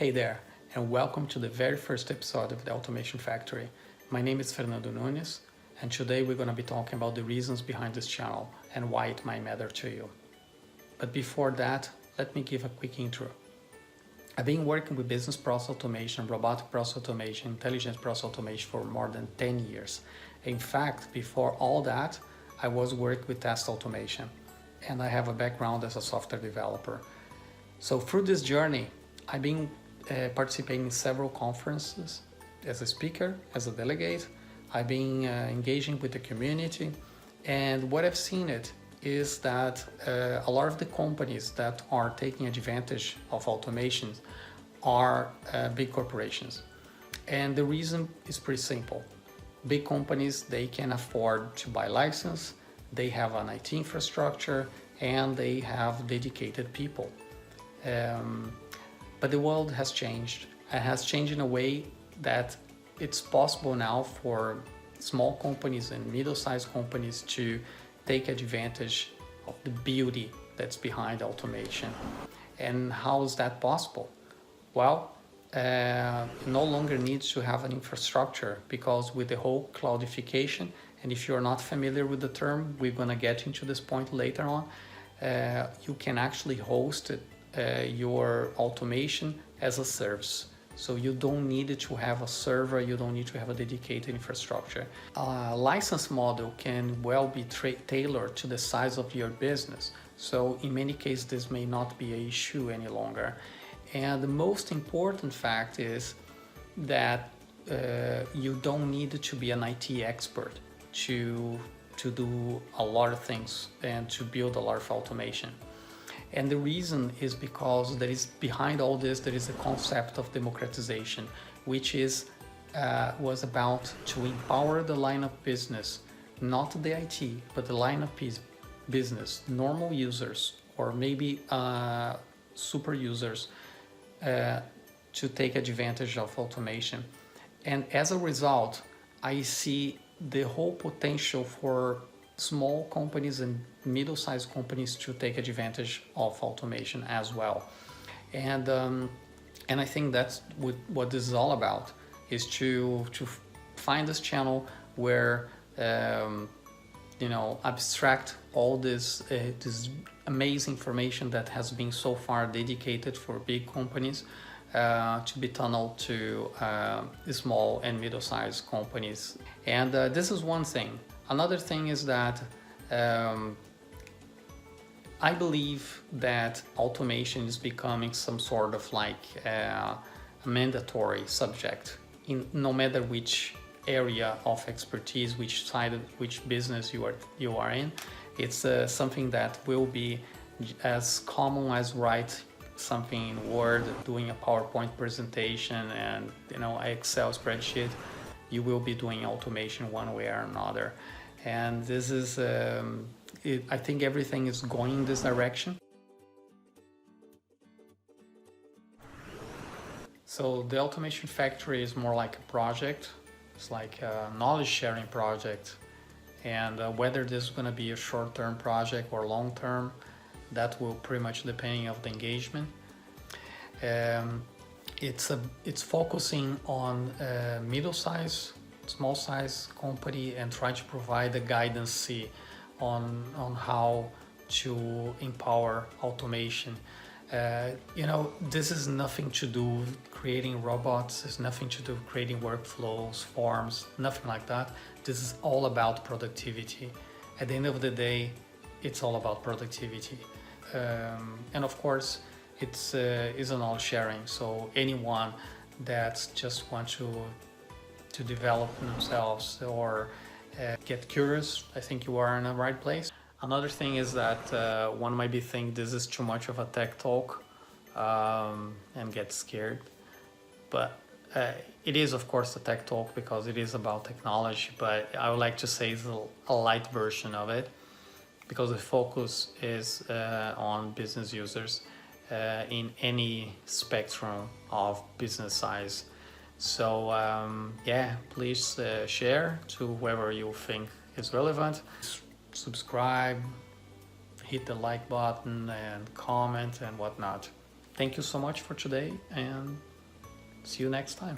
Hey there, and welcome to the very first episode of the Automation Factory. My name is Fernando Nunes, and today we're going to be talking about the reasons behind this channel and why it might matter to you. But before that, let me give a quick intro. I've been working with business process automation, robotic process automation, intelligent process automation for more than 10 years. In fact, before all that, I was working with test automation, and I have a background as a software developer. So through this journey, I've been participating in several conferences as a speaker, as a delegate. I've been engaging with the community, and what I've seen it is that a lot of the companies that are taking advantage of automation are big corporations. And the reason is pretty simple. Big companies, they can afford to buy license, they have an IT infrastructure, and they have dedicated people. But the world has changed. It has changed in a way that it's possible now for small companies and middle-sized companies to take advantage of the beauty that's behind automation. And how is that possible? Well, no longer needs to have an infrastructure, because with the whole cloudification, and if you're not familiar with the term, we're going to get into this point later on, you can actually host your automation as a service. So you don't need to have a server, you don't need to have a dedicated infrastructure. A license model can well be tailored to the size of your business. So in many cases, this may not be an issue any longer. And the most important fact is that you don't need to be an IT expert to do a lot of things and to build a lot of automation. And the reason is because there is behind all this, there is a concept of democratization, which was about to empower the line of business, not the IT, but the line of business, normal users, or maybe super users, to take advantage of automation. And as a result, I see the whole potential for small companies and middle-sized companies to take advantage of automation as well. And I think that's what this is all about, is to find this channel where abstract all this amazing information that has been so far dedicated for big companies to be tunneled to small and middle-sized companies. And this is one thing. Another thing is that I believe that automation is becoming some sort of like a mandatory subject in no matter which area of expertise, which side, which business you are in. It's something that will be as common as write something in Word, doing a PowerPoint presentation, and an Excel spreadsheet. You will be doing automation one way or another. And this is, I think everything is going in this direction. So the Automation Factory is more like a project. It's like a knowledge sharing project. And whether this is going to be a short-term project or long-term, that will pretty much depend on the engagement. It's focusing on middle-size, small-size company and try to provide a guidance on how to empower automation. This is nothing to do with creating robots. It's nothing to do with creating workflows, forms, nothing like that. This is all about productivity. At the end of the day, it's all about productivity. And of course, it's a knowledge sharing. So anyone that just wants to develop themselves or get curious, I think you are in the right place. Another thing is that one might be thinking this is too much of a tech talk and get scared. But it is, of course, a tech talk because it is about technology, but I would like to say it's a light version of it because the focus is on business users in any spectrum of business size. So yeah, please share to whoever you think is relevant. Subscribe, hit the like button and comment and whatnot. Thank you so much for today, and see you next time.